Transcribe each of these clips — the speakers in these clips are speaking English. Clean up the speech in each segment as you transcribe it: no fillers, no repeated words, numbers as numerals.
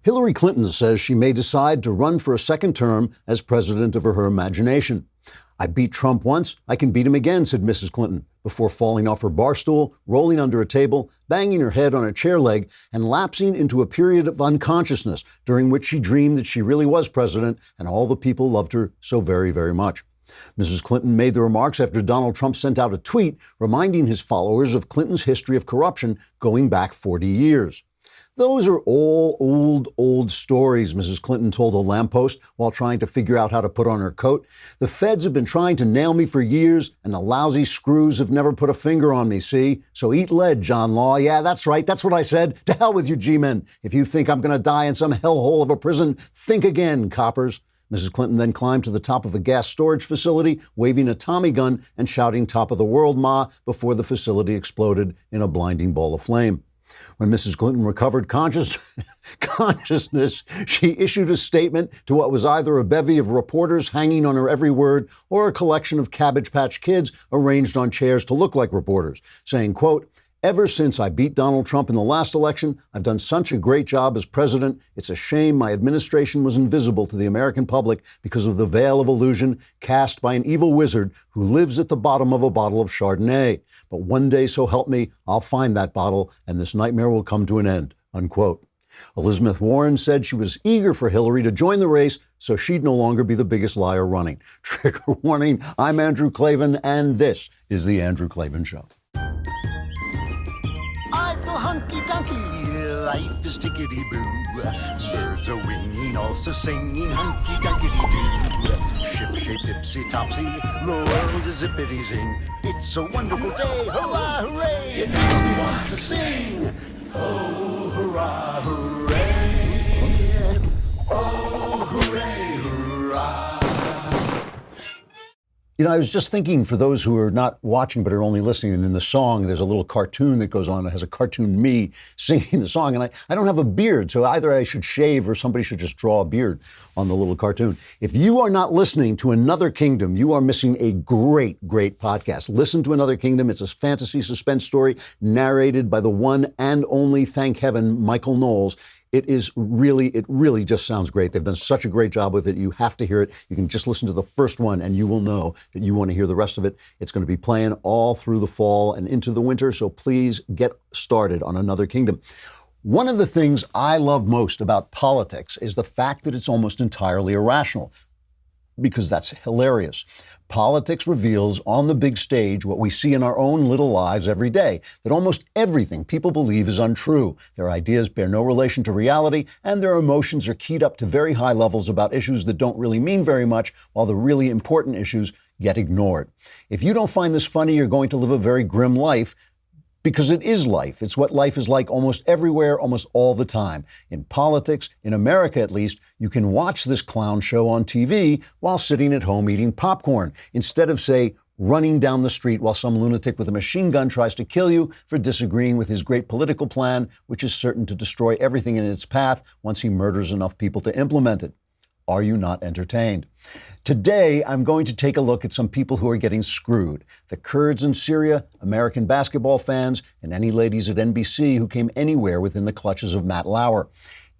Hilary Clinton says she may decide to run for a second term as president of her imagination. I beat Trump once, I can beat him again, said Mrs. Clinton, before falling off her bar stool, rolling under a table, banging her head on a chair leg, and lapsing into a period of unconsciousness during which she dreamed that she really was president and all the people loved her so very, very much. Mrs. Clinton made the remarks after Donald Trump sent out a tweet reminding his followers of Clinton's history of corruption going back 40 years. Those are all old stories, Mrs. Clinton told a lamppost while trying to figure out how to put on her coat. The feds have been trying to nail me for years, and the lousy screws have never put a finger on me, see? So eat lead, John Law. Yeah, that's right. That's what I said. To hell with you, G-men. If you think I'm going to die in some hellhole of a prison, think again, coppers. Mrs. Clinton then climbed to the top of a gas storage facility, waving a Tommy gun and shouting "Top of the world, Ma," before the facility exploded in a blinding ball of flame. When Mrs. Clinton recovered consciousness, she issued a statement to what was either a bevy of reporters hanging on her every word or a collection of Cabbage Patch Kids arranged on chairs to look like reporters, saying, quote, "Ever since I beat Donald Trump in the last election, I've done such a great job as president. It's a shame my administration was invisible to the American public because of the veil of illusion cast by an evil wizard who lives at the bottom of a bottle of Chardonnay. But one day, so help me, I'll find that bottle and this nightmare will come to an end," unquote. Elizabeth Warren said she was eager for Hillary to join the race so she'd no longer be the biggest liar running. Trigger warning, I'm Andrew Klavan, and this is The Andrew Klavan Show. I feel hunky-dunky, life is tickety-boo. Birds are winging, also singing hunky-dunky-doo. Ship-shaped, ipsy-topsy, the world is zippity-zing. It's a wonderful day, hurrah, hooray! It makes me want to sing. Oh, hurrah, hooray! Oh, hooray, hurrah! You know, I was just thinking, for those who are not watching but are only listening, and in the song, there's a little cartoon that goes on. It has a cartoon me singing the song, and I don't have a beard, so either I should shave or somebody should just draw a beard on the little cartoon. If you are not listening to Another Kingdom, you are missing a great podcast. Listen to Another Kingdom. It's a fantasy suspense story narrated by the one and only, thank heaven, Michael Knowles. It really just sounds great. They've done such a great job with it. You have to hear it. You can just listen to the first one and you will know that you want to hear the rest of it. It's going to be playing all through the fall and into the winter, so please get started on Another Kingdom. One of the things I love most about politics is the fact that it's almost entirely irrational, because that's hilarious. Politics reveals on the big stage what we see in our own little lives every day, that almost everything people believe is untrue. Their ideas bear no relation to reality, and their emotions are keyed up to very high levels about issues that don't really mean very much, while the really important issues get ignored. If you don't find this funny, you're going to live a very grim life, because it is life. It's what life is like almost everywhere, almost all the time. In politics, in America at least, you can watch this clown show on TV while sitting at home eating popcorn, instead of, say, running down the street while some lunatic with a machine gun tries to kill you for disagreeing with his great political plan, which is certain to destroy everything in its path once he murders enough people to implement it. Are you not entertained? Today, I'm going to take a look at some people who are getting screwed. The Kurds in Syria, American basketball fans, and any ladies at NBC who came anywhere within the clutches of Matt Lauer.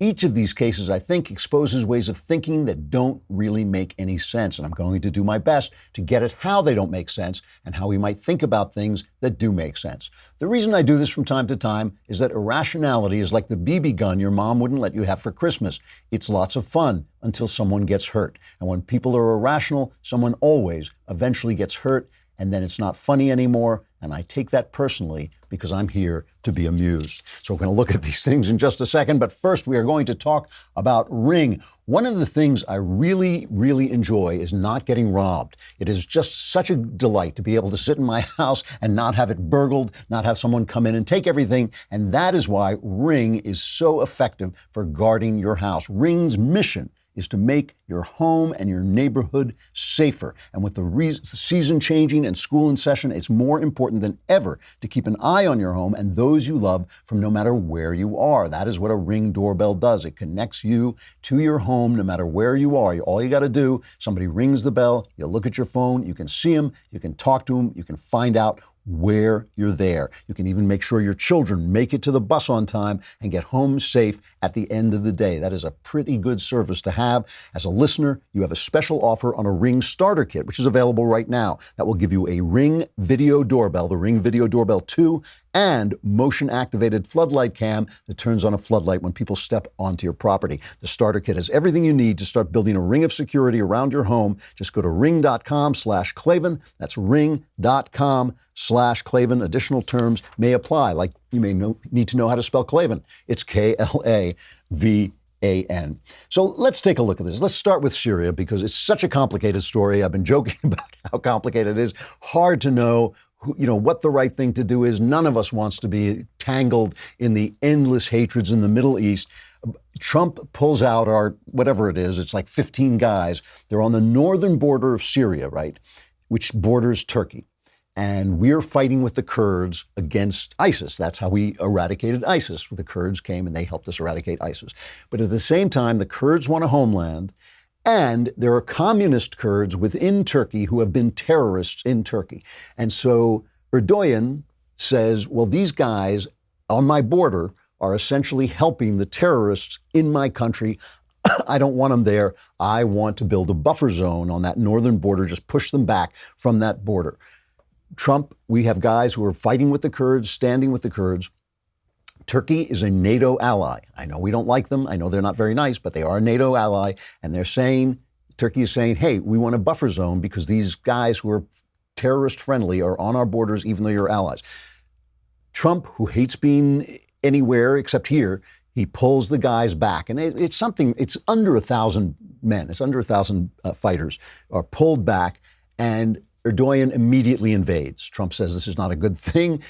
Each of these cases, I think, exposes ways of thinking that don't really make any sense, and I'm going to do my best to get at how they don't make sense and how we might think about things that do make sense. The reason I do this from time to time is that irrationality is like the BB gun your mom wouldn't let you have for Christmas. It's lots of fun until someone gets hurt. And when people are irrational, someone always eventually gets hurt, and then it's not funny anymore. And I take that personally because I'm here to be amused. So we're going to look at these things in just a second. But first, we are going to talk about Ring. One of the things I really enjoy is not getting robbed. It is just such a delight to be able to sit in my house and not have it burgled, not have someone come in and take everything. And that is why Ring is so effective for guarding your house. Ring's mission is to make your home and your neighborhood safer. And with the season changing and school in session, it's more important than ever to keep an eye on your home and those you love from no matter where you are. That is what a Ring doorbell does. It connects you to your home no matter where you are. All you got to do, somebody rings the bell, you look at your phone, you can see them, you can talk to them, you can find out where you're there. You can even make sure your children make it to the bus on time and get home safe at the end of the day. That is a pretty good service to have. As a listener, you have a special offer on a Ring starter kit, which is available right now. That will give you a Ring video doorbell, the Ring Video Doorbell 2, and motion-activated floodlight cam that turns on a floodlight when people step onto your property. The starter kit has everything you need to start building a ring of security around your home. Just go to ring.com/Klavan. That's ring.com/Klavan. Additional terms may apply, like you may need to know how to spell Klavan. It's Klavan. So let's take a look at this. Let's start with Syria because it's such a complicated story. I've been joking about how complicated it is. Hard to know what the right thing to do is. None of us wants to be tangled in the endless hatreds in the Middle East. Trump pulls out our, whatever it is, it's like 15 guys. They're on the northern border of Syria, right, which borders Turkey. And we're fighting with the Kurds against ISIS. That's how we eradicated ISIS. The Kurds came and they helped us eradicate ISIS. But at the same time, the Kurds want a homeland. And there are communist Kurds within Turkey who have been terrorists in Turkey. And so Erdogan says, well, these guys on my border are essentially helping the terrorists in my country. I don't want them there. I want to build a buffer zone on that northern border, just push them back from that border. Trump, we have guys who are fighting with the Kurds, standing with the Kurds. Turkey is a NATO ally. I know we don't like them. I know they're not very nice, but they are a NATO ally. And they're saying, Turkey is saying, hey, we want a buffer zone because these guys who are terrorist friendly are on our borders, even though you're allies. Trump, who hates being anywhere except here, he pulls the guys back. And it's under 1,000 men. It's under 1,000 fighters are pulled back. And Erdogan immediately invades. Trump says this is not a good thing,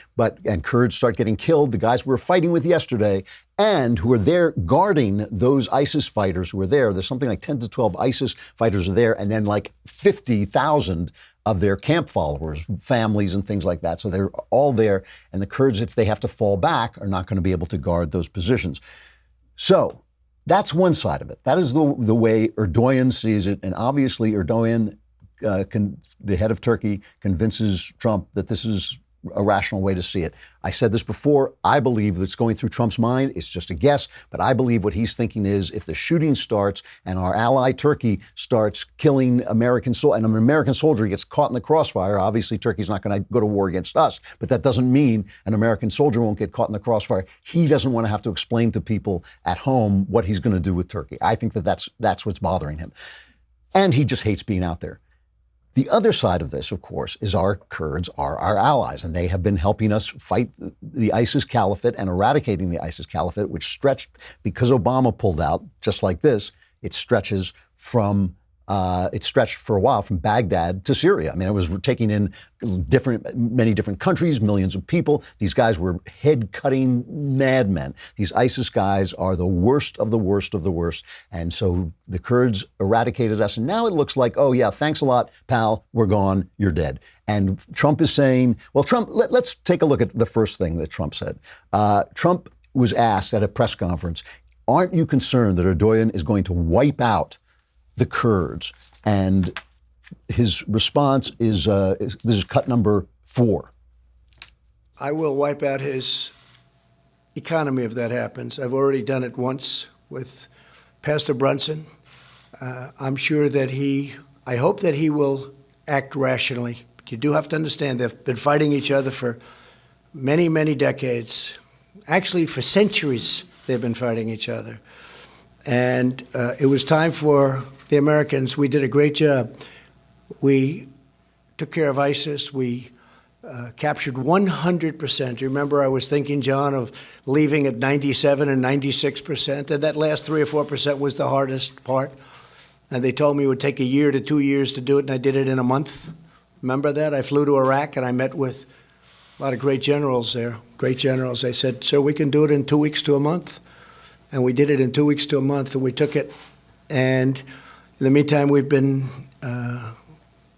and Kurds start getting killed. The guys we were fighting with yesterday and who are there guarding those ISIS fighters who are there's something like 10 to 12 ISIS fighters are there, and then like 50,000 of their camp followers, families and things like that. So they're all there, and the Kurds, if they have to fall back, are not going to be able to guard those positions. So that's one side of it. That is the way Erdogan sees it, and obviously Erdogan, the head of Turkey, convinces Trump that this is a rational way to see it. I said this before. I believe that's going through Trump's mind. It's just a guess, but I believe what he's thinking is if the shooting starts and our ally Turkey starts killing American and an American soldier gets caught in the crossfire, obviously Turkey's not going to go to war against us, but that doesn't mean an American soldier won't get caught in the crossfire. He doesn't want to have to explain to people at home what he's going to do with Turkey. I think that's what's bothering him. And he just hates being out there. The other side of this, of course, is our Kurds are our allies, and they have been helping us fight the ISIS caliphate and eradicating the ISIS caliphate, which stretched, because Obama pulled out, just like this, it stretched for a while from Baghdad to Syria. I mean, it was taking in many different countries, millions of people. These guys were head-cutting madmen. These ISIS guys are the worst of the worst of the worst. And so the Kurds eradicated us. And now it looks like, oh, yeah, thanks a lot, pal. We're gone. You're dead. And Trump is saying, well, Trump, let's take a look at the first thing that Trump said. Trump was asked at a press conference, aren't you concerned that Erdogan is going to wipe out the Kurds? And his response is this is cut number 4. I will wipe out his economy if that happens. I've already done it once with Pastor Brunson. I'm sure that I hope that he will act rationally. But you do have to understand they've been fighting each other for many, many decades. Actually, for centuries, they've been fighting each other. And it was time for the Americans. We did a great job. We took care of ISIS. We captured 100%. You remember I was thinking, John, of leaving at 97 and 96%, and that last 3 or 4% was the hardest part. And they told me it would take 1 year to 2 years to do it, and I did it in a month. Remember that? I flew to Iraq, and I met with a lot of great generals there, great generals. They said, sir, we can do it in 2 weeks to a month. And we did it in 2 weeks to a month, and we took it. And in the meantime, we've been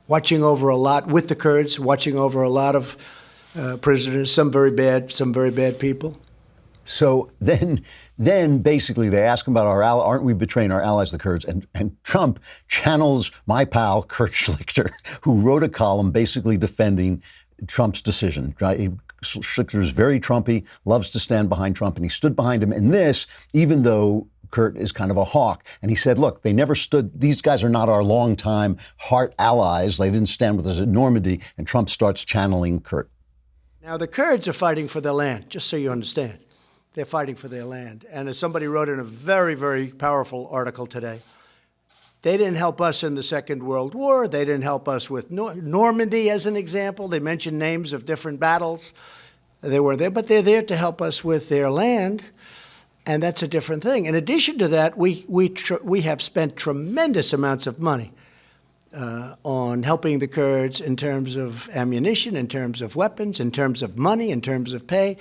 watching over a lot with the Kurds, watching over a lot of prisoners, some very bad people. So then basically they ask him about aren't we betraying our allies, the Kurds? And Trump channels my pal, Kurt Schlichter, who wrote a column basically defending Trump's decision. Right? Schlichter is very Trumpy, loves to stand behind Trump, and he stood behind him in this, even though Kurt is kind of a hawk. And he said, look, they never stood, these guys are not our longtime heart allies. They didn't stand with us at Normandy. And Trump starts channeling Kurt. Now, the Kurds are fighting for their land, just so you understand. They're fighting for their land. And as somebody wrote in a very, very powerful article today, they didn't help us in the Second World War. They didn't help us with Normandy, as an example. They mentioned names of different battles. They were there, but they're there to help us with their land, and that's a different thing. In addition to that, we have spent tremendous amounts of money on helping the Kurds in terms of ammunition, in terms of weapons, in terms of money, in terms of pay.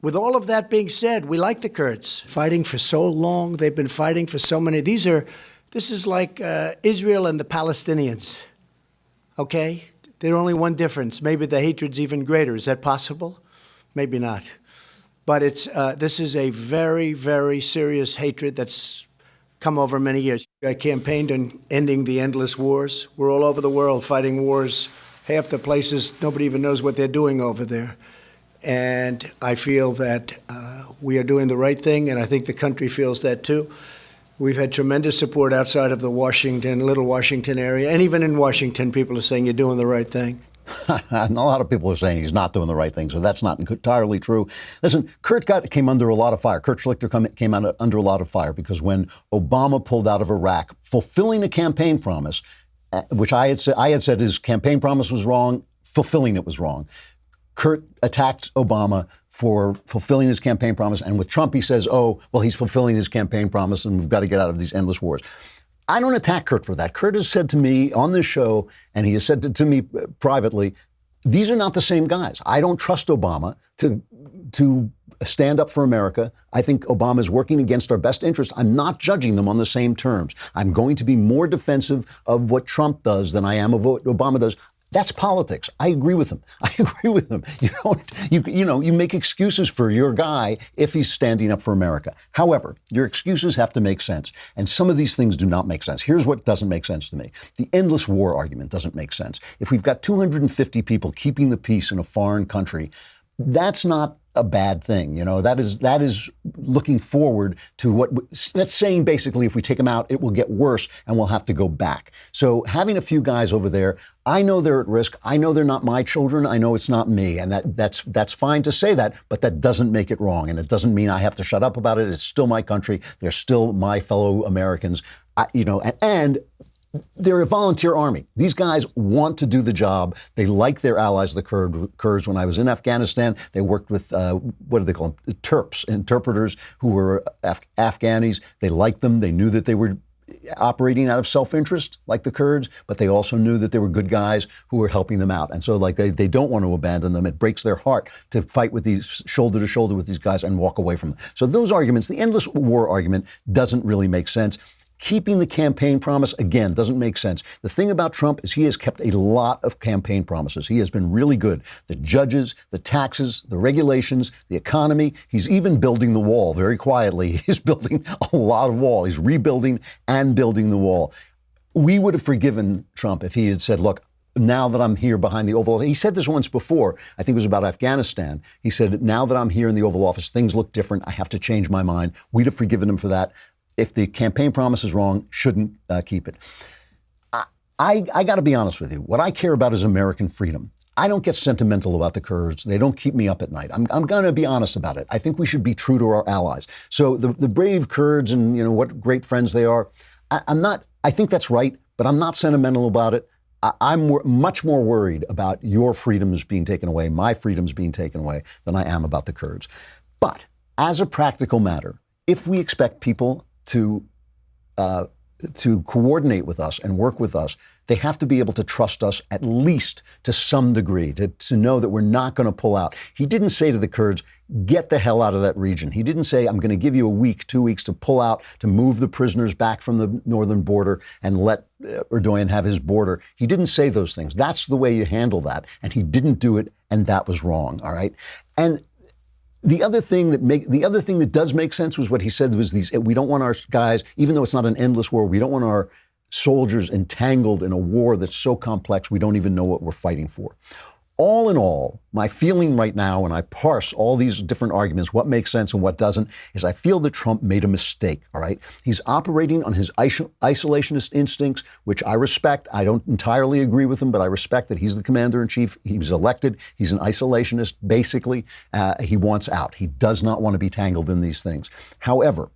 With all of that being said, we like the Kurds. Fighting for so long, they've been fighting for so many. This is like Israel and the Palestinians, okay? There's only one difference. Maybe the hatred's even greater. Is that possible? Maybe not. But this is a very, very serious hatred that's come over many years. I campaigned on ending the endless wars. We're all over the world fighting wars. Half the places, nobody even knows what they're doing over there. And I feel that we are doing the right thing, and I think the country feels that too. We've had tremendous support outside of the Little Washington area. And even in Washington, people are saying you're doing the right thing. And a lot of people are saying he's not doing the right thing, so that's not entirely true. Listen, Kurt came under a lot of fire. Kurt Schlichter came under a lot of fire because when Obama pulled out of Iraq, fulfilling a campaign promise, which I had said his campaign promise was wrong, fulfilling it was wrong. Kurt attacked Obama for fulfilling his campaign promise. And with Trump, he says, oh, well, he's fulfilling his campaign promise and we've got to get out of these endless wars. I don't attack Kurt for that. Kurt has said to me on this show, and he has said to me privately, these are not the same guys. I don't trust Obama to stand up for America. I think Obama is working against our best interest. I'm not judging them on the same terms. I'm going to be more defensive of what Trump does than I am of what Obama does. That's politics. I agree with him. You make excuses for your guy if he's standing up for America. However, your excuses have to make sense. And some of these things do not make sense. Here's what doesn't make sense to me. The endless war argument doesn't make sense. If we've got 250 people keeping the peace in a foreign country, that's not a bad thing. That is looking forward to that's saying basically if we take them out, it will get worse and we'll have to go back. So having a few guys over there, I know they're at risk. I know they're not my children. I know it's not me. And that's fine to say that, but that doesn't make it wrong. And it doesn't mean I have to shut up about it. It's still my country. They're still my fellow Americans. And they're a volunteer army. These guys want to do the job. They like their allies, the Kurds. When I was in Afghanistan, they worked with, what do they call them? Terps, interpreters who were Afghanis. They liked them. They knew that they were operating out of self-interest, like the Kurds, but they also knew that they were good guys who were helping them out. And so they don't want to abandon them. It breaks their heart to fight with these shoulder to shoulder with these guys and walk away from them. So those arguments, the endless war argument doesn't really make sense. Keeping the campaign promise, again, doesn't make sense. The thing about Trump is he has kept a lot of campaign promises. He has been really good. The judges, the taxes, the regulations, the economy. He's even building the wall very quietly. He's building a lot of wall. He's rebuilding and building the wall. We would have forgiven Trump if he had said, look, now that I'm here behind the Oval Office, he said this once before, I think it was about Afghanistan. He said, now that I'm here in the Oval Office, things look different. I have to change my mind. We'd have forgiven him for that. If the campaign promise is wrong, shouldn't keep it. I got to be honest with you. What I care about is American freedom. I don't get sentimental about the Kurds. They don't keep me up at night. I'm going to be honest about it. I think we should be true to our allies. So the brave Kurds and what great friends they are, I think that's right, but I'm not sentimental about it. I'm much more worried about your freedoms being taken away, my freedoms being taken away, than I am about the Kurds. But as a practical matter, if we expect people to coordinate with us and work with us, they have to be able to trust us at least to some degree, to know that we're not going to pull out. He didn't say to the Kurds, get the hell out of that region. He didn't say, I'm going to give you a week, 2 weeks to pull out, to move the prisoners back from the northern border and let Erdogan have his border. He didn't say those things. That's the way you handle that. And he didn't do it, and that was wrong, all right? And the other thing that does make sense was what he said was we don't want our guys, even though it's not an endless war, we don't want our soldiers entangled in a war that's so complex we don't even know what we're fighting for. all in all, my feeling right now, when I parse all these different arguments, what makes sense and what doesn't, is I feel that Trump made a mistake, all right? He's operating on his isolationist instincts, which I respect. I don't entirely agree with him, but I respect that he's the commander-in-chief. He was elected. He's an isolationist, basically. He wants out. He does not want to be tangled in these things. However,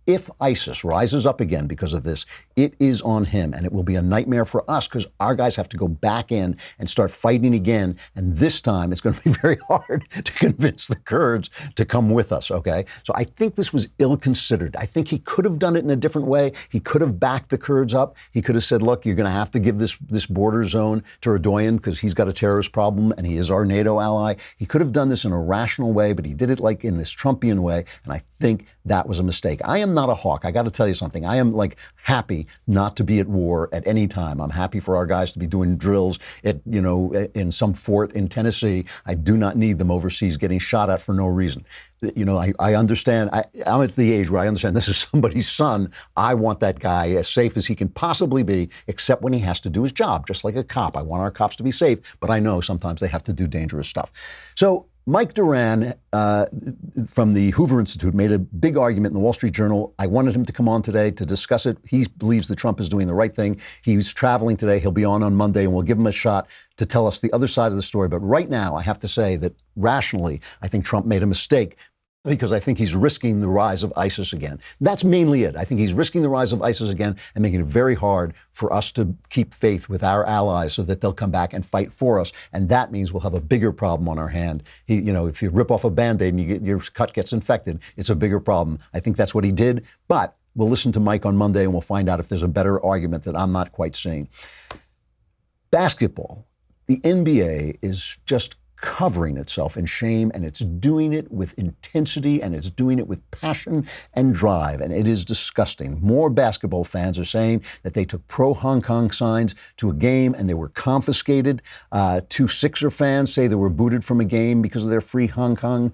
if ISIS rises up again because of this, it is on him, and it will be a nightmare for us because our guys have to go back in and start fighting again. And this time, it's going to be very hard to convince the Kurds to come with us, okay? So I think this was ill-considered. I think he could have done it in a different way. He could have backed the Kurds up. He could have said, look, you're going to have to give this border zone to Erdogan because he's got a terrorist problem and he is our NATO ally. He could have done this in a rational way, but he did it like in this Trumpian way, and I think that was a mistake. I am not a hawk. I got to tell you something. I am like happy not to be at war at any time. I'm happy for our guys to be doing drills at, in some fort in Tennessee. I do not need them overseas getting shot at for no reason. I understand. I'm at the age where I understand this is somebody's son. I want that guy as safe as he can possibly be, except when he has to do his job, just like a cop. I want our cops to be safe, but I know sometimes they have to do dangerous stuff. So Mike Duran from the Hoover Institute made a big argument in the Wall Street Journal. I wanted him to come on today to discuss it. He believes that Trump is doing the right thing. He's traveling today. He'll be on Monday, and we'll give him a shot to tell us the other side of the story. But right now, I have to say that rationally, I think Trump made a mistake, because I think he's risking the rise of ISIS again. That's mainly it. I think he's risking the rise of ISIS again and making it very hard for us to keep faith with our allies so that they'll come back and fight for us. And that means we'll have a bigger problem on our hand. If you rip off a Band-Aid and your cut gets infected, it's a bigger problem. I think that's what he did. But we'll listen to Mike on Monday and we'll find out if there's a better argument that I'm not quite seeing. Basketball. The NBA is just covering itself in shame, and it's doing it with intensity, and it's doing it with passion and drive, and it is disgusting. More basketball fans are saying that they took pro-Hong Kong signs to a game and they were confiscated. Two Sixer fans say they were booted from a game because of their free Hong Kong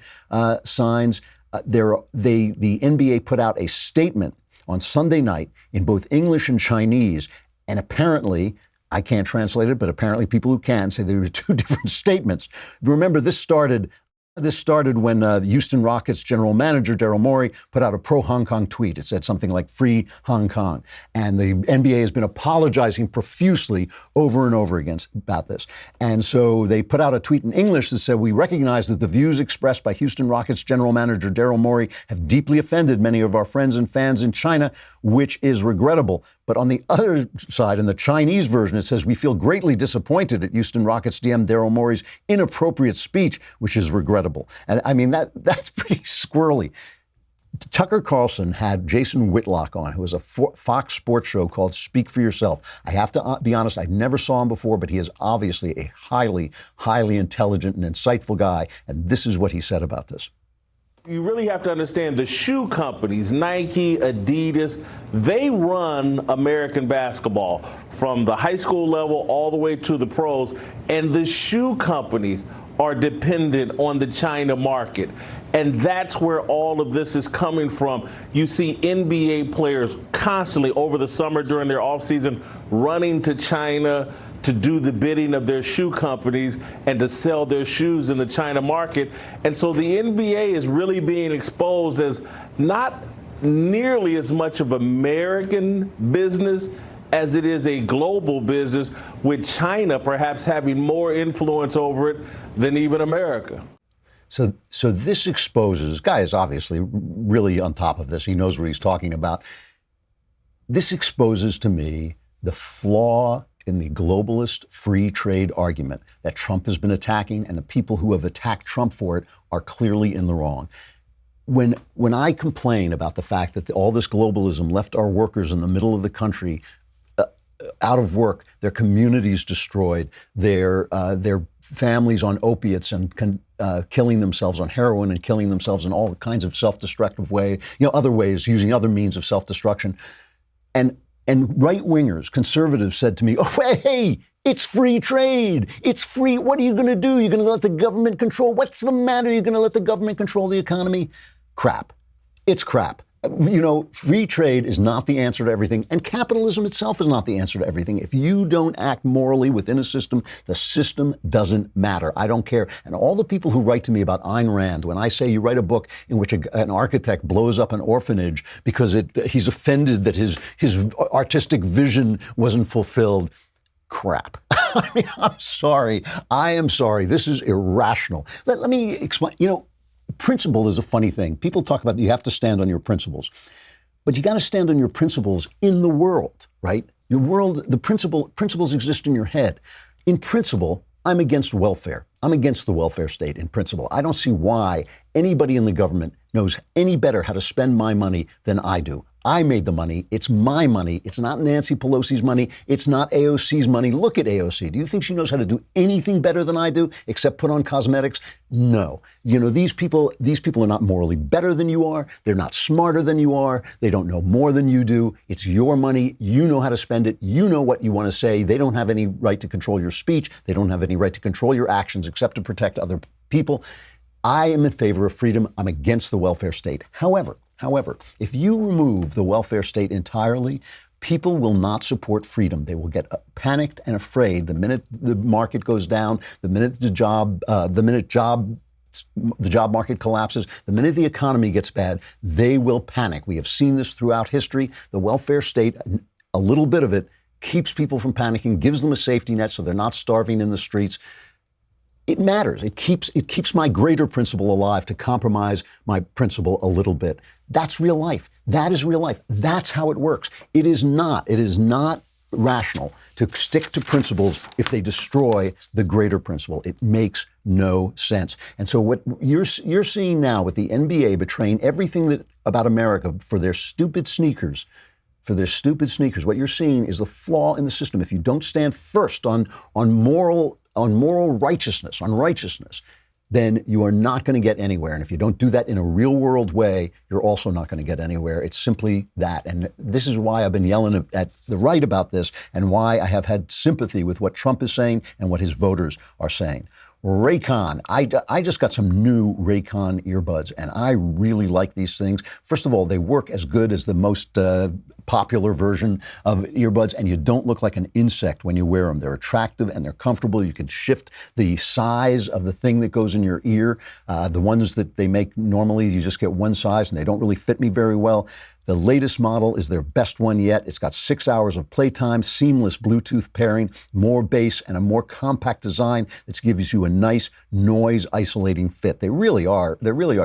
signs. The NBA put out a statement on Sunday night in both English and Chinese, and apparently, I can't translate it, but apparently people who can say there were two different statements. Remember, this started when the Houston Rockets general manager, Daryl Morey, put out a pro-Hong Kong tweet. It said something like free Hong Kong. And the NBA has been apologizing profusely over and over again about this. And so they put out a tweet in English that said, we recognize that the views expressed by Houston Rockets general manager Daryl Morey have deeply offended many of our friends and fans in China, which is regrettable. But on the other side, in the Chinese version, it says, we feel greatly disappointed at Houston Rockets GM Daryl Morey's inappropriate speech, which is regrettable. And I mean, that's pretty squirrely. Tucker Carlson had Jason Whitlock on, who was a Fox Sports show called Speak for Yourself. I have to be honest, I never saw him before, but he is obviously a highly, highly intelligent and insightful guy. And this is what he said about this. You really have to understand the shoe companies, Nike, Adidas, they run American basketball from the high school level all the way to the pros. And the shoe companies are dependent on the China market. And that's where all of this is coming from. You see NBA players constantly over the summer during their offseason running to China to do the bidding of their shoe companies and to sell their shoes in the China market. And so the NBA is really being exposed as not nearly as much of American business as it is a global business, with China perhaps having more influence over it than even America. So this exposes, Guy is obviously really on top of this. He knows what he's talking about. This exposes to me the flaw in the globalist free trade argument that Trump has been attacking, and the people who have attacked Trump for it are clearly in the wrong. When I complain about the fact that all this globalism left our workers in the middle of the country out of work, their communities destroyed, their families on opiates and killing themselves on heroin and killing themselves in all kinds of self-destructive way, other ways, using other means of self-destruction. And right-wingers, conservatives said to me, oh, hey, it's free trade. It's free. What are you going to do? You're going to let the government control? What's the matter? You're going to let the government control the economy? Crap. It's crap. Free trade is not the answer to everything, and capitalism itself is not the answer to everything. If you don't act morally within a system, the system doesn't matter. I don't care. And all the people who write to me about Ayn Rand, when I say you write a book in which an architect blows up an orphanage because he's offended that his artistic vision wasn't fulfilled, crap. I mean, I'm sorry. I am sorry. This is irrational. Let me explain. Principle is a funny thing. People talk about you have to stand on your principles, but you got to stand on your principles in the world, right? Your world, the principles exist in your head. In principle, I'm against welfare. I'm against the welfare state in principle. I don't see why anybody in the government knows any better how to spend my money than I do. I made the money. It's my money. It's not Nancy Pelosi's money. It's not AOC's money. Look at AOC. Do you think she knows how to do anything better than I do except put on cosmetics? No. These people are not morally better than you are. They're not smarter than you are. They don't know more than you do. It's your money. You know how to spend it. You know what you want to say. They don't have any right to control your speech. They don't have any right to control your actions except to protect other people. I am in favor of freedom. I'm against the welfare state. However, if you remove the welfare state entirely, people will not support freedom. They will get panicked and afraid the minute the market goes down, the minute the job market collapses, the minute the economy gets bad. They will panic. We have seen this throughout history. The welfare state, a little bit of it, keeps people from panicking, gives them a safety net so they're not starving in the streets. It matters. It keeps my greater principle alive to compromise my principle a little bit. That's real life. That is real life. That's how it works. It is not rational to stick to principles if they destroy the greater principle. It makes no sense. And so what you're seeing now with the NBA betraying everything about America for their stupid sneakers, what you're seeing is the flaw in the system. If you don't stand first on moral righteousness, then you are not going to get anywhere. And if you don't do that in a real world way, you're also not going to get anywhere. It's simply that. And this is why I've been yelling at the right about this and why I have had sympathy with what Trump is saying and what his voters are saying. Raycon. I just got some new Raycon earbuds, and I really like these things. First of all, they work as good as the most popular version of earbuds, and you don't look like an insect when you wear them. They're attractive and they're comfortable. You can shift the size of the thing that goes in your ear. The ones that they make normally, you just get one size, and they don't really fit me very well. The latest model is their best one yet. It's got 6 hours of playtime, seamless Bluetooth pairing, more bass, and a more compact design that gives you a nice noise-isolating fit. They really are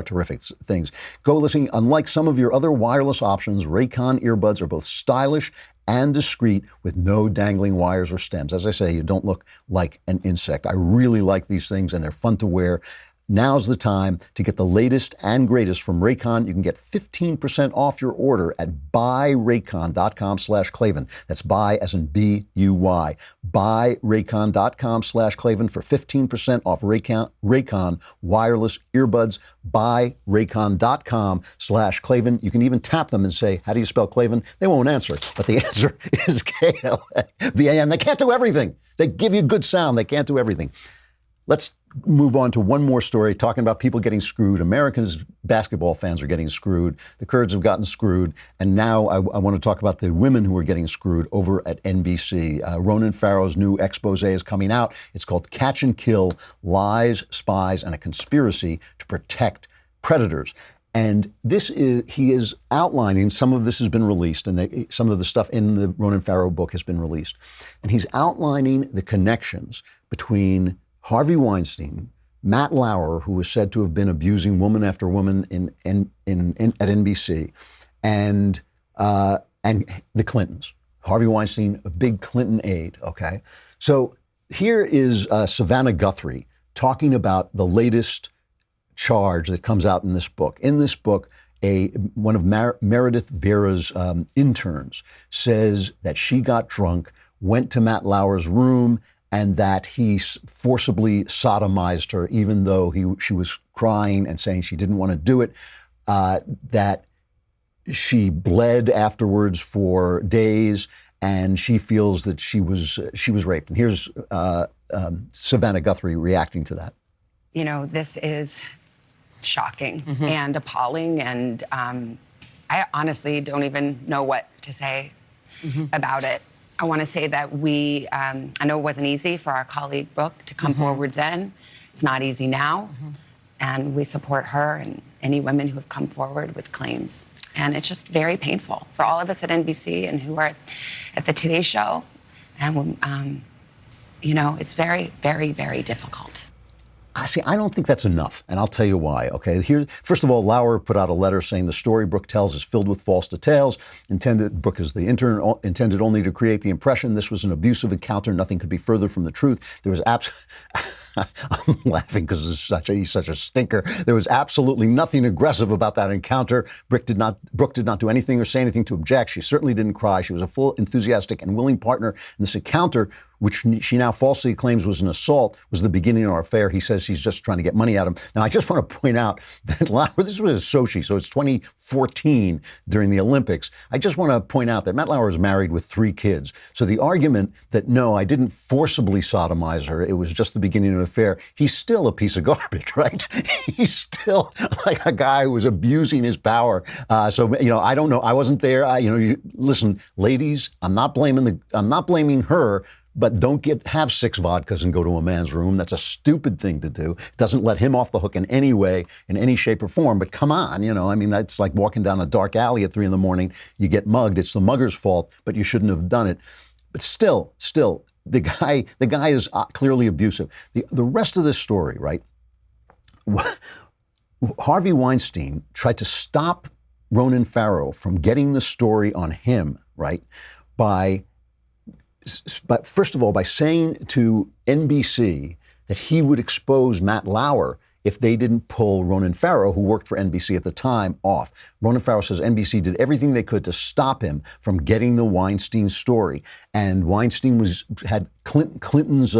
terrific things. Go listen. Unlike some of your other wireless options, Raycon earbuds are both stylish and discreet with no dangling wires or stems. As I say, you don't look like an insect. I really like these things, and they're fun to wear. Now's the time to get the latest and greatest from Raycon. You can get 15% off your order at buyraycon.com/Klavan. That's buy as in B-U-Y. Buyraycon.com/Klavan for 15% off Raycon wireless earbuds. Buyraycon.com/Klavan. You can even tap them and say, how do you spell Klavan? They won't answer, but the answer is K-L-A-V-A-N. They can't do everything. They give you good sound. They can't do everything. Let's move on to one more story, talking about people getting screwed. Americans, basketball fans are getting screwed. The Kurds have gotten screwed. And now I want to talk about the women who are getting screwed over at NBC. Ronan Farrow's new expose is coming out. It's called Catch and Kill: Lies, Spies, and a Conspiracy to Protect Predators. And he is outlining, some of this has been released, and some of the stuff in the Ronan Farrow book has been released. And he's outlining the connections between Harvey Weinstein, Matt Lauer, who was said to have been abusing woman after woman at NBC, and the Clintons. Harvey Weinstein, a big Clinton aide. Okay, so here is Savannah Guthrie talking about the latest charge that comes out in this book. In this book, one of Meredith Vieira's interns says that she got drunk, went to Matt Lauer's room, and that he forcibly sodomized her, even though she was crying and saying she didn't want to do it, that she bled afterwards for days, and she feels that she was raped. And here's Savannah Guthrie reacting to that. This is shocking and appalling, and I honestly don't even know what to say about it. I want to say that I know it wasn't easy for our colleague Brooke to come forward then. It's not easy now. And we support her and any women who have come forward with claims. And it's just very painful for all of us at NBC and who are at the Today Show. And, it's very, very, very difficult. I don't think that's enough, and I'll tell you why. Okay, first of all, Lauer put out a letter saying the story Brooke tells is filled with false details. Brooke is the intern, intended only to create the impression this was an abusive encounter. Nothing could be further from the truth. There was I'm laughing because he's such a stinker. There was absolutely nothing aggressive about that encounter. Brooke did not do anything or say anything to object. She certainly didn't cry. She was a full, enthusiastic, and willing partner in this encounter, which she now falsely claims was an assault, was the beginning of our affair. He says he's just trying to get money out of him. Now, I just want to point out that Lauer, this was Sochi, so it's 2014 during the Olympics. I just want to point out that Matt Lauer is married with 3 kids. So the argument that, no, I didn't forcibly sodomize her, it was just the beginning of an affair, he's still a piece of garbage, right? He's still like a guy who was abusing his power. I don't know. I wasn't there. Listen, ladies, I'm not blaming her. But don't have 6 vodkas and go to a man's room. That's a stupid thing to do. It doesn't let him off the hook in any way, in any shape or form. But come on, that's like walking down a dark alley at 3 a.m. You get mugged. It's the mugger's fault, but you shouldn't have done it. But still, the guy is clearly abusive. The rest of this story, right? Harvey Weinstein tried to stop Ronan Farrow from getting the story on him, right? But first of all, by saying to NBC that he would expose Matt Lauer if they didn't pull Ronan Farrow, who worked for NBC at the time, off. Ronan Farrow says NBC did everything they could to stop him from getting the Weinstein story. And Weinstein had Clinton's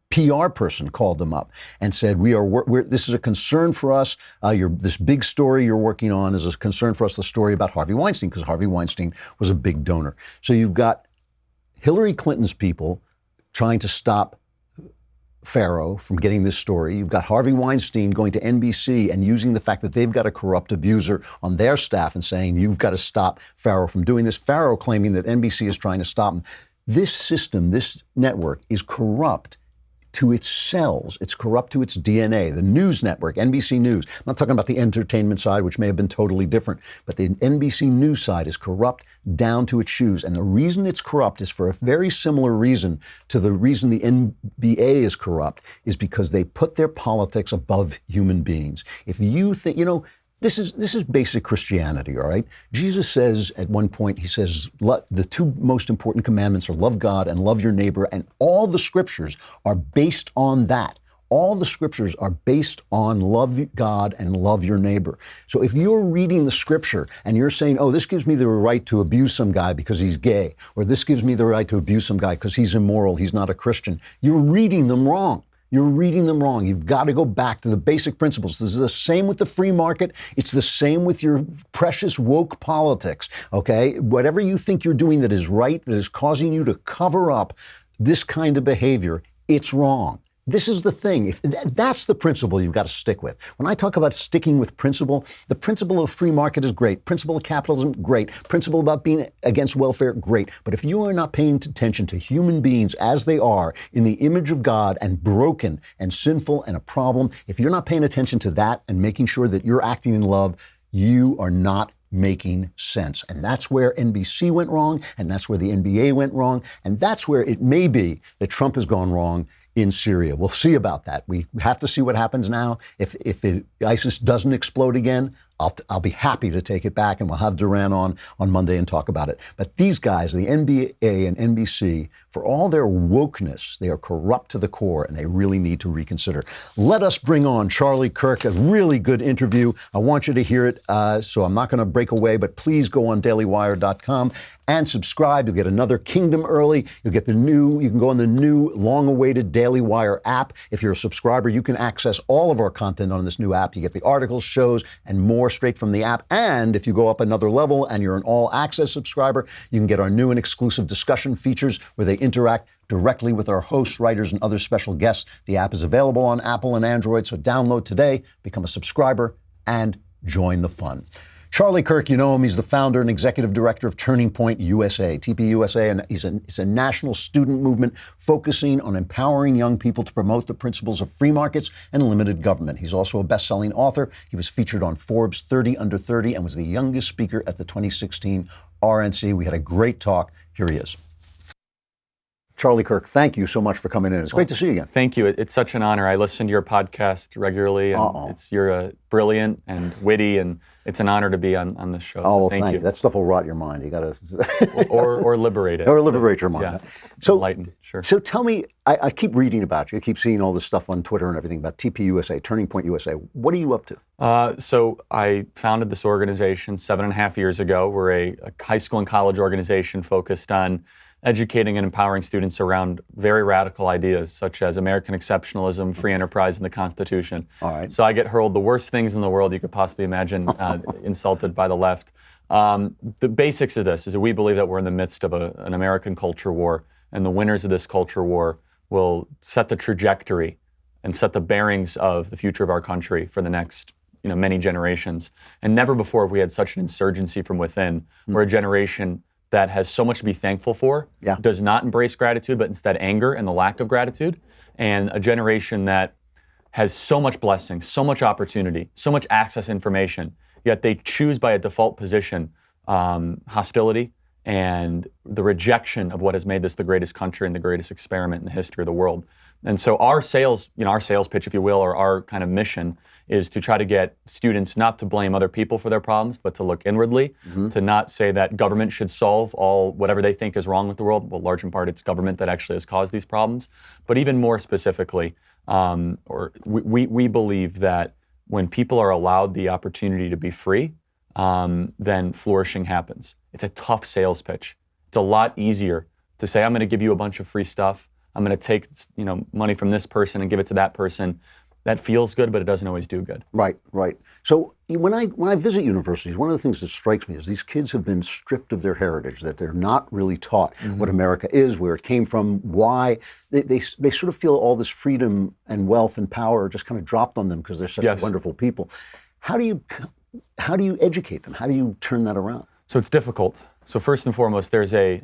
PR person called them up and said, this is a concern for us. This big story you're working on is a concern for us, the story about Harvey Weinstein, because Harvey Weinstein was a big donor. So you've got Hilary Clinton's people trying to stop Farrow from getting this story. You've got Harvey Weinstein going to NBC and using the fact that they've got a corrupt abuser on their staff and saying, you've got to stop Farrow from doing this. Farrow claiming that NBC is trying to stop him. This system, this network is corrupt to its cells. It's corrupt to its DNA. The news network, NBC News, I'm not talking about the entertainment side, which may have been totally different, but the NBC News side is corrupt down to its shoes. And the reason it's corrupt is for a very similar reason to the reason the NBA is corrupt, is because they put their politics above human beings. If you think, this is basic Christianity, all right? Jesus says at one point, he says, the 2 most important commandments are love God and love your neighbor, and all the scriptures are based on that. All the scriptures are based on love God and love your neighbor. So if you're reading the scripture and you're saying, oh, this gives me the right to abuse some guy because he's gay, or this gives me the right to abuse some guy because he's immoral, he's not a Christian, you're reading them wrong. You're reading them wrong. You've got to go back to the basic principles. This is the same with the free market. It's the same with your precious woke politics, okay? Whatever you think you're doing that is right, that is causing you to cover up this kind of behavior, it's wrong. This is the thing. That's the principle you've got to stick with. When I talk about sticking with principle, the principle of free market is great. Principle of capitalism, great. Principle about being against welfare, great. But if you are not paying attention to human beings as they are in the image of God and broken and sinful and a problem, if you're not paying attention to that and making sure that you're acting in love, you are not making sense. And that's where NBC went wrong, and that's where the NBA went wrong, and that's where it may be that Trump has gone wrong in Syria. We'll see about that. We have to see what happens now. If ISIS doesn't explode again, I'll be happy to take it back, and we'll have Duran on Monday and talk about it. But these guys, the NBA and NBC, for all their wokeness, they are corrupt to the core, and they really need to reconsider. Let us bring on Charlie Kirk, a really good interview. I want you to hear it, so I'm not going to break away, but please go on dailywire.com and subscribe. You'll get another Kingdom early. You can go on the new long-awaited Daily Wire app. If you're a subscriber, you can access all of our content on this new app. You get the articles, shows, and more straight from the app. And if you go up another level and you're an all-access subscriber, you can get our new and exclusive discussion features where they interact directly with our hosts, writers, and other special guests. The app is available on Apple and Android, so download today, become a subscriber, and join the fun. Charlie Kirk, you know him. He's the founder and executive director of Turning Point USA, TPUSA, and it's a national student movement focusing on empowering young people to promote the principles of free markets and limited government. He's also a best-selling author. He was featured on Forbes 30 Under 30 and was the youngest speaker at the 2016 RNC. We had a great talk. Here he is. Charlie Kirk, thank you so much for coming in. It's great to see you again. Thank you. It's such an honor. I listen to your podcast regularly, and you're brilliant and witty, and it's an honor to be on this show. Oh, well, thank you. That stuff will rot your mind. You got to or liberate it. Or liberate your mind. Yeah. So enlighten. Sure. So tell me, I keep reading about you. I keep seeing all this stuff on Twitter and everything about TPUSA, Turning Point USA. What are you up to? So I founded this organization 7.5 years ago. We're a high school and college organization focused on educating and empowering students around very radical ideas such as American exceptionalism, free enterprise, and the Constitution. All right. So I get hurled the worst things in the world you could possibly imagine, insulted by the left. The basics of this is that we believe that we're in the midst of an American culture war, and the winners of this culture war will set the trajectory and set the bearings of the future of our country for the next many generations. And never before have we had such an insurgency from within. We're a generation that has so much to be thankful for, does not embrace gratitude, but instead anger and the lack of gratitude, and a generation that has so much blessing, so much opportunity, so much access to information, yet they choose by a default position hostility and the rejection of what has made this the greatest country and the greatest experiment in the history of the world. And so our sales pitch, if you will, or our kind of mission is to try to get students not to blame other people for their problems, but to look inwardly, to not say that government should solve whatever they think is wrong with the world. Well, large in part, it's government that actually has caused these problems. But even more specifically, we believe that when people are allowed the opportunity to be free, then flourishing happens. It's a tough sales pitch. It's a lot easier to say, I'm going to give you a bunch of free stuff. I'm going to take money from this person and give it to that person. That feels good, but it doesn't always do good. Right. So when I visit universities, one of the things that strikes me is these kids have been stripped of their heritage, that they're not really taught what America is, where it came from, why. They sort of feel all this freedom and wealth and power just kind of dropped on them because they're such wonderful people. How do you educate them? How do you turn that around? So it's difficult. So first and foremost, there's a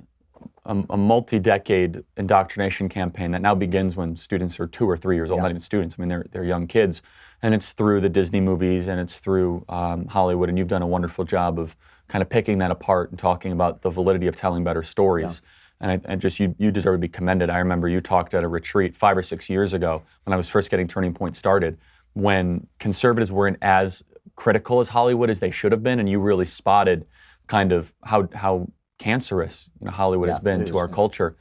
multi-decade indoctrination campaign that now begins when students are 2 or 3 years old, not even students. I mean, they're young kids. And it's through the Disney movies and it's through Hollywood. And you've done a wonderful job of kind of picking that apart and talking about the validity of telling better stories. Yeah. And you deserve to be commended. I remember you talked at a retreat 5 or 6 years ago when I was first getting Turning Point started, when conservatives weren't as critical as Hollywood as they should have been. And you really spotted kind of how cancerous Hollywood has been to our culture.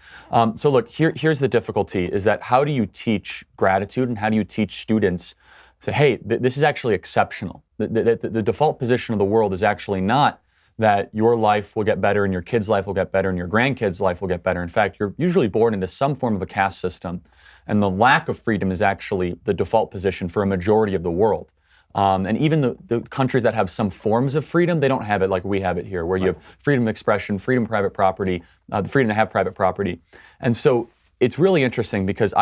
So look, here's the difficulty is that how do you teach gratitude and how do you teach students say, hey, this is actually exceptional. The default position of the world is actually not that your life will get better and your kid's life will get better and your grandkid's life will get better. In fact, you're usually born into some form of a caste system, and the lack of freedom is actually the default position for a majority of the world. And even the countries that have some forms of freedom, they don't have it like we have it here, where you have freedom of expression, freedom of private property, the freedom to have private property. And so it's really interesting because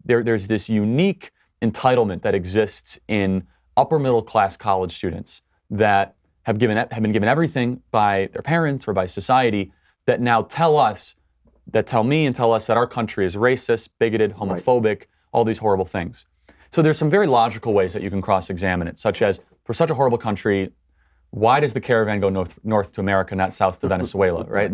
there's this unique entitlement that exists in upper middle class college students that have been given everything by their parents or by society that now tell me and tell us that our country is racist, bigoted, homophobic, all these horrible things. So there's some very logical ways that you can cross-examine it, such as, for such a horrible country, why does the caravan go north to America, not south to Venezuela, right?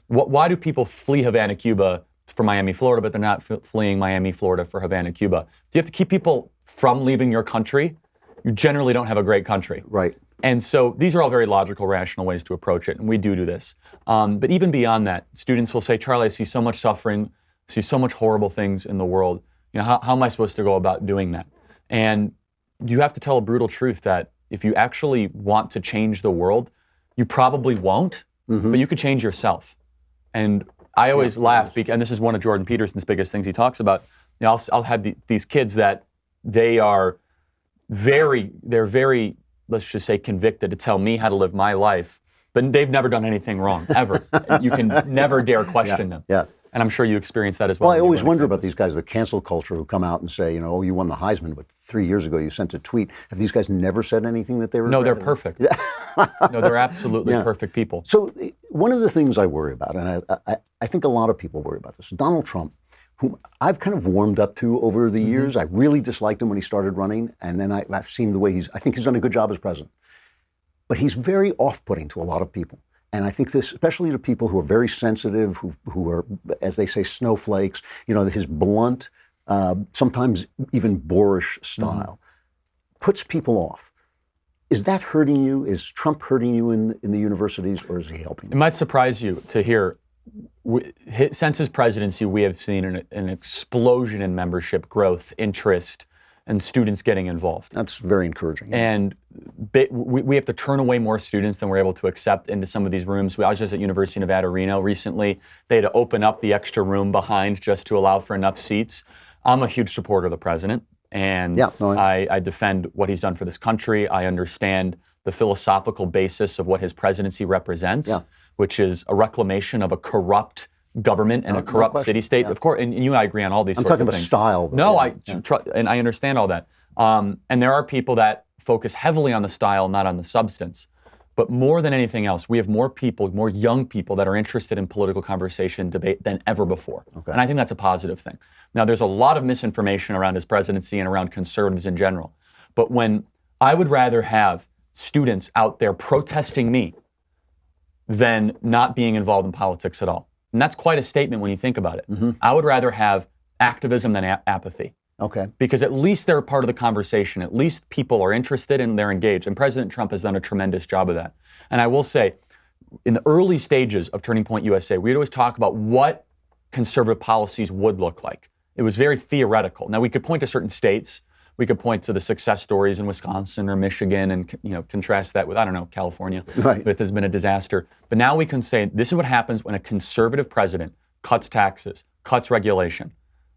Why do people flee Havana, Cuba for Miami, Florida, but they're not fleeing Miami, Florida for Havana, Cuba? Do you have to keep people from leaving your country? You generally don't have a great country. Right. And so these are all very logical, rational ways to approach it, and we do this. But even beyond that, students will say, Charlie, I see so much suffering, I see so much horrible things in the world. How am I supposed to go about doing that? And you have to tell a brutal truth that if you actually want to change the world, you probably won't, but you could change yourself. And I always laugh, and this is one of Jordan Peterson's biggest things he talks about. I'll have these kids that they're very, let's just say, convicted to tell me how to live my life, but they've never done anything wrong, ever. You can never dare question them. And I'm sure you experience that as well. Well, I always wonder about these guys, the cancel culture, who come out and say, you know, oh, you won the Heisman, but 3 years ago you sent a tweet. Have these guys never said anything that they were? No, they're perfect. No, they're absolutely perfect people. So one of the things I worry about, and I think a lot of people worry about this, Donald Trump, whom I've kind of warmed up to over the years. I really disliked him when he started running, and then I've seen the way I think he's done a good job as president. But he's very off-putting to a lot of people. And I think this, especially to people who are very sensitive, who are, as they say, snowflakes, you know, his blunt, sometimes even boorish style puts people off. Is that hurting you? Is Trump hurting you in the universities, or is he helping you? It might surprise you to hear, since his presidency, we have seen an explosion in membership growth, interest, and students getting involved. That's very encouraging. And we have to turn away more students than we're able to accept into some of these rooms. I was just at University of Nevada, Reno recently. They had to open up the extra room behind just to allow for enough seats. I'm a huge supporter of the president, and I defend what he's done for this country. I understand the philosophical basis of what his presidency represents, which is a reclamation of a corrupt government and a corrupt city-state. Of course, and you and I agree on all these sorts of things. I'm talking about style. No, and I understand all that. And there are people that focus heavily on the style, not on the substance. But more than anything else, we have more people, more young people that are interested in political conversation, debate than ever before. And I think that's a positive thing. Now, there's a lot of misinformation around his presidency and around conservatives in general. But when I would rather have students out there protesting me than not being involved in politics at all. And that's quite a statement when you think about it. I would rather have activism than apathy. Okay. Because at least they're a part of the conversation. At least people are interested and they're engaged. And President Trump has done a tremendous job of that. And I will say, in the early stages of Turning Point USA, we'd always talk about what conservative policies would look like. It was very theoretical. Now, we could point to certain states. We could point to the success stories in Wisconsin or Michigan and contrast that with, I don't know, California. That has been a disaster. But now we can say this is what happens when a conservative president cuts taxes, cuts regulation,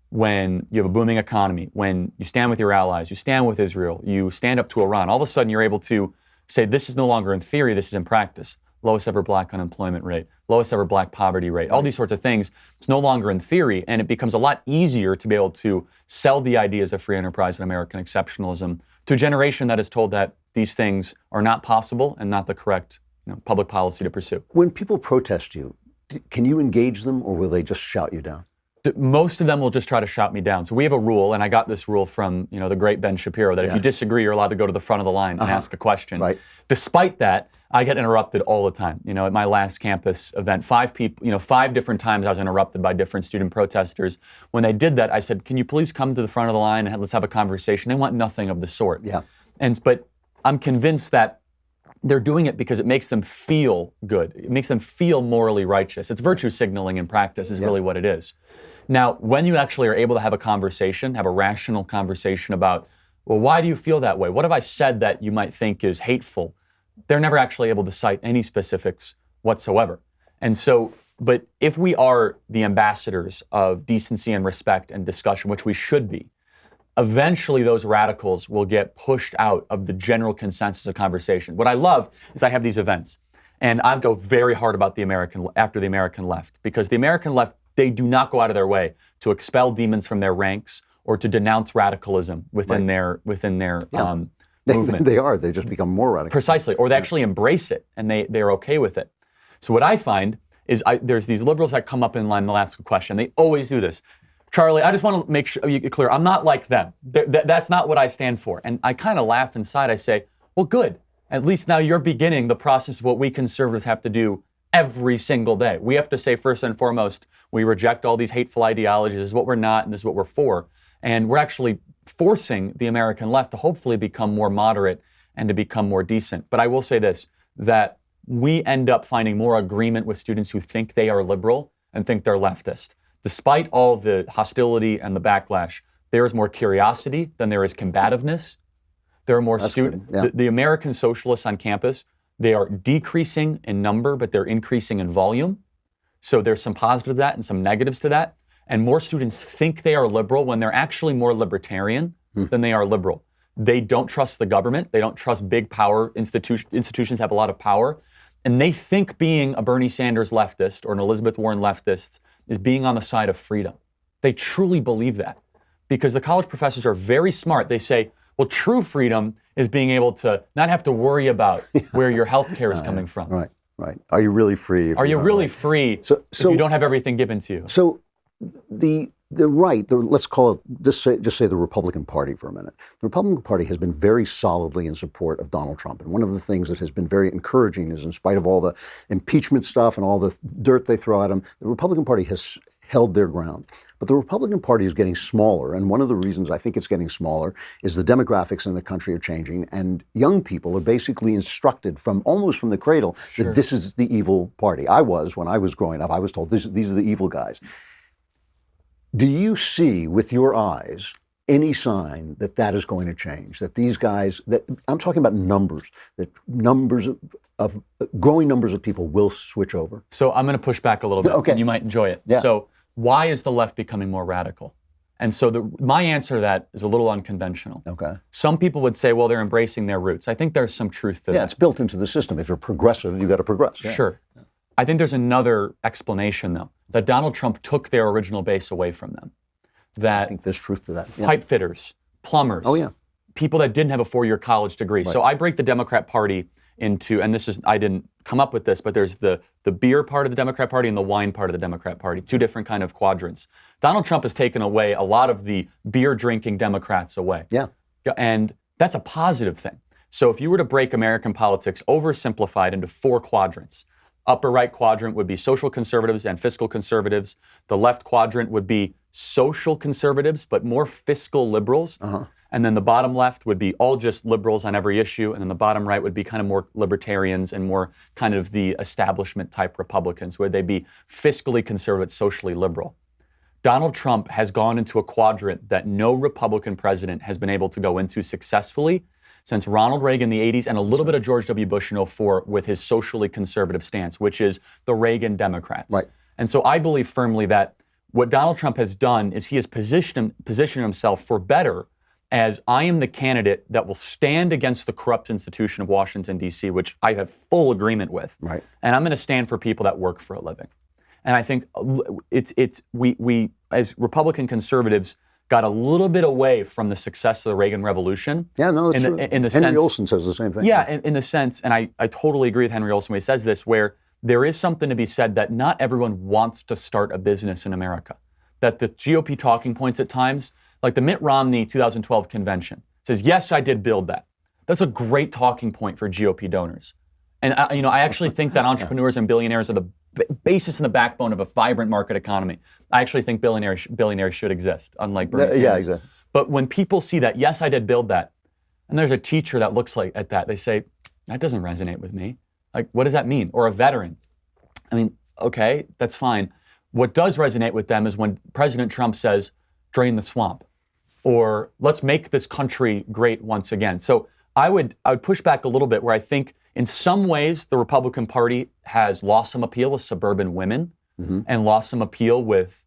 when you have a booming economy, when you stand with your allies, you stand with Israel, you stand up to Iran. All of a sudden you're able to say this is no longer in theory, this is in practice. Lowest ever black unemployment rate, lowest ever black poverty rate, all these sorts of things. It's no longer in theory, and it becomes a lot easier to be able to sell the ideas of free enterprise and American exceptionalism to a generation that is told that these things are not possible and not the correct public policy to pursue. When people protest you, can you engage them, or will they just shout you down? Most of them will just try to shout me down. So we have a rule, and I got this rule from the great Ben Shapiro, that if you disagree, you're allowed to go to the front of the line and ask a question. Despite that, I get interrupted all the time. At my last campus event, 5 different times I was interrupted by different student protesters. When they did that, I said, "Can you please come to the front of the line and let's have a conversation?" They want nothing of the sort. But I'm convinced that they're doing it because it makes them feel good. It makes them feel morally righteous. It's virtue signaling in practice is really what it is. Now, when you actually are able to have a conversation, have a rational conversation about, well, why do you feel that way? What have I said that you might think is hateful? They're never actually able to cite any specifics whatsoever. And so, but if we are the ambassadors of decency and respect and discussion, which we should be, eventually those radicals will get pushed out of the general consensus of conversation. What I love is I have these events, and I go very hard about the American left, because the American left, they do not go out of their way to expel demons from their ranks or to denounce radicalism within their movement. They just become more radical. Precisely, or they actually embrace it and they're okay with it. So what I find is there's these liberals that come up in line, they'll ask a question. They always do this. Charlie, I just want to make sure you get clear. I'm not like them. That's not what I stand for. And I kind of laugh inside. I say, well, good. At least now you're beginning the process of what we conservatives have to do every single day. We have to say, first and foremost, we reject all these hateful ideologies. This is what we're not, and this is what we're for. And we're actually forcing the American left to hopefully become more moderate and to become more decent. But I will say this, that we end up finding more agreement with students who think they are liberal and think they're leftist. Despite all the hostility and the backlash, there is more curiosity than there is combativeness. There are more students. The American socialists on campus, they are decreasing in number, but they're increasing in volume. So there's some positive to that and some negatives to that. And more students think they are liberal when they're actually more libertarian than they are liberal. They don't trust the government. They don't trust big power institutions have a lot of power. And they think being a Bernie Sanders leftist or an Elizabeth Warren leftist is being on the side of freedom. They truly believe that because the college professors are very smart. They say, well, true freedom is being able to not have to worry about where your health care is coming from. Right, right. Are you really free? Are you really free if you don't have everything given to you? So the right, let's call it, just say the Republican Party for a minute. The Republican Party has been very solidly in support of Donald Trump. And one of the things that has been very encouraging is in spite of all the impeachment stuff and all the dirt they throw at him, the Republican Party has held their ground. But the Republican Party is getting smaller. And one of the reasons I think it's getting smaller is the demographics in the country are changing. And young people are basically instructed almost from the cradle that this is the evil party. when I was growing up, I was told these are the evil guys. Do you see with your eyes any sign that that is going to change? That these guys, that I'm talking about numbers, that growing numbers of people will switch over? So I'm going to push back a little bit. Okay. And you might enjoy it. Yeah. So why is the left becoming more radical? And so my answer to that is a little unconventional. Okay. Some people would say, well, they're embracing their roots. I think there's some truth to that. Yeah, it's built into the system. If you're progressive, you got to progress. Yeah. Sure. I think there's another explanation, though, that Donald Trump took their original base away from them. I think there's truth to that. Yeah. Pipe fitters, plumbers, people that didn't have a 4-year college degree. Right. So I break the Democrat Party into, and I didn't come up with this, but there's the beer part of the Democrat Party and the wine part of the Democrat Party, two different kind of quadrants. Donald Trump has taken away a lot of the beer drinking Democrats away. Yeah. And that's a positive thing. So if you were to break American politics oversimplified into 4 quadrants, upper right quadrant would be social conservatives and fiscal conservatives. The left quadrant would be social conservatives, but more fiscal liberals. And then the bottom left would be all just liberals on every issue. And then the bottom right would be kind of more libertarians and more kind of the establishment type Republicans, where they'd be fiscally conservative, socially liberal. Donald Trump has gone into a quadrant that no Republican president has been able to go into successfully since Ronald Reagan in the 80s and a little bit of George W. Bush in 04 with his socially conservative stance, which is the Reagan Democrats. Right. And so I believe firmly that what Donald Trump has done is he has positioned himself for better as I am the candidate that will stand against the corrupt institution of Washington, D.C., which I have full agreement with. Right. And I'm going to stand for people that work for a living. And I think we as Republican conservatives got a little bit away from the success of the Reagan Revolution. Yeah, no, that's true. Henry Olsen says the same thing. Yeah, in the sense, and I totally agree with Henry Olsen when he says this, where there is something to be said that not everyone wants to start a business in America. That the GOP talking points at times, like the Mitt Romney 2012 convention, says, yes, I did build that. That's a great talking point for GOP donors. And I actually think that entrepreneurs and billionaires are the basis and the backbone of a vibrant market economy. I actually think billionaires should exist, unlike Bernie Sanders. Yeah, exactly. But when people see that, yes, I did build that, and there's a teacher that looks like at that, they say, that doesn't resonate with me. Like, what does that mean? Or a veteran. I mean, okay, that's fine. What does resonate with them is when President Trump says, drain the swamp, or let's make this country great once again. So I would push back a little bit where I think in some ways the Republican Party has lost some appeal with suburban women and lost some appeal with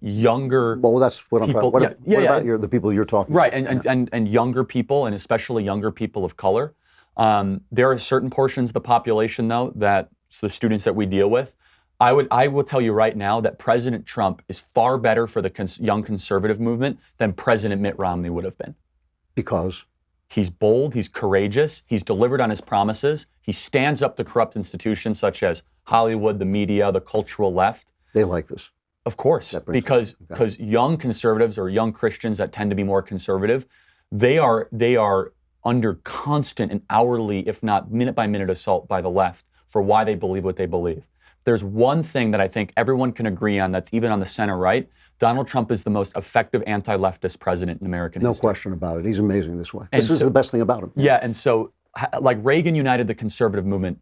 younger Well, that's what people. I'm talking about. What about the people you're talking right, about? and younger people, and especially younger people of color. There are certain portions of the population, though, that the students that we deal with, I will tell you right now that President Trump is far better for the young conservative movement than President Mitt Romney would have been. Because? He's bold, he's courageous, he's delivered on his promises, he stands up to corrupt institutions such as Hollywood, the media, the cultural left. They like this. Of course, because young conservatives or young Christians that tend to be more conservative, they are under constant and hourly, if not minute-by-minute assault by the left for why they believe what they believe. There's one thing that I think everyone can agree on that's even on the center right. Donald Trump is the most effective anti-leftist president in American history. No question about it. He's amazing this way. And This is the best thing about him. Yeah, and so like Reagan united the conservative movement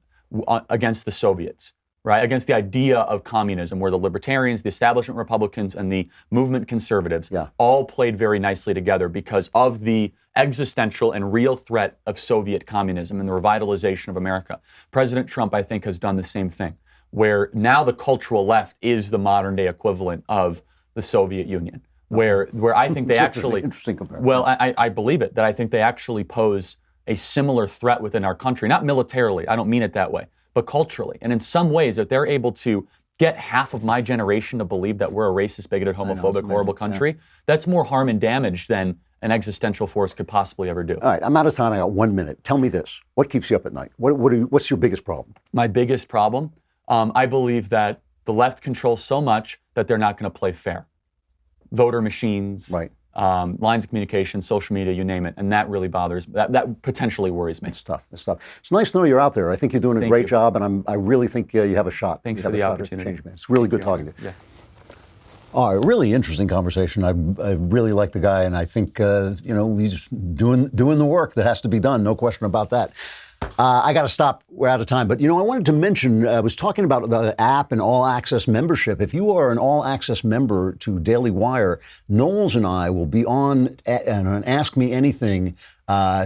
against the Soviets, right? Against the idea of communism, where the libertarians, the establishment Republicans, and the movement conservatives all played very nicely together because of the existential and real threat of Soviet communism and the revitalization of America. President Trump, I think, has done the same thing, where now the cultural left is the modern day equivalent of the Soviet Union, where I think they actually, interesting comparison. well, I believe it, that I think they actually pose a similar threat within our country, not militarily, I don't mean it that way, but culturally. And in some ways, that they're able to get half of my generation to believe that we're a racist, bigoted, homophobic, horrible country, that's more harm and damage than an existential force could possibly ever do. All right, I'm out of time. I got 1 minute. Tell me this. What keeps you up at night? What's your biggest problem? My biggest problem, I believe that the left controls so much that they're not going to play fair. Voter machines, Right. Lines of communication, social media, you name it. And that really bothers me. That potentially worries me. It's tough. It's tough. It's nice to know you're out there. I think you're doing a Thank great you. job, and I really think you have a shot. Thanks You for have the a shot at opportunity. changing it. It's really good talking to you. Yeah. Oh, a really interesting conversation. I really like the guy, and I think he's doing the work that has to be done. No question about that. I got to stop. We're out of time. But, I wanted to mention, I was talking about the app and All Access membership. If you are an All Access member to Daily Wire, Knowles and I will be on an Ask Me Anything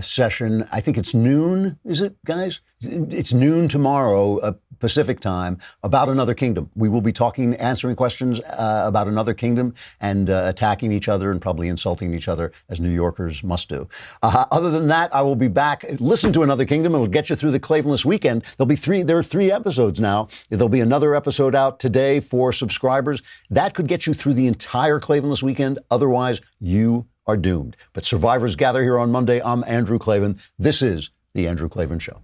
session. I think it's noon. Is it, guys? It's noon tomorrow, Pacific time, about another kingdom. We will be answering questions about another kingdom and attacking each other and probably insulting each other, as New Yorkers must do. Other than that, I will be back. Listen to Another Kingdom. It will get you through the Klavanless weekend. There are 3 episodes now. There'll be another episode out today for subscribers. That could get you through the entire Klavanless weekend. Otherwise, you are doomed. But survivors gather here on Monday. I'm Andrew Klavan. This is The Andrew Klavan Show.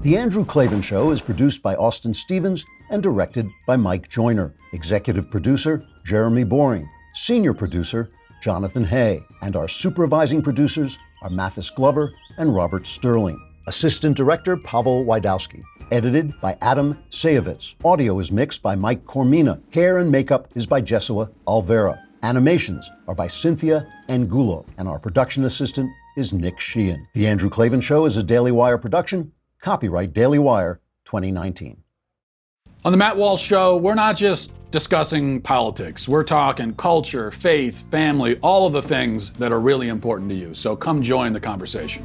The Andrew Klavan Show is produced by Austin Stevens and directed by Mike Joyner. Executive producer, Jeremy Boring. Senior producer, Jonathan Hay. And our supervising producers are Mathis Glover and Robert Sterling. Assistant director, Pavel Wydowski. Edited by Adam Sayevitz. Audio is mixed by Mike Cormina. Hair and makeup is by Jesua Alvera. Animations are by Cynthia Angulo. And our production assistant is Nick Sheehan. The Andrew Klavan Show is a Daily Wire production. Copyright Daily Wire 2019. On the Matt Walsh Show, we're not just discussing politics. We're talking culture, faith, family, all of the things that are really important to you. So come join the conversation.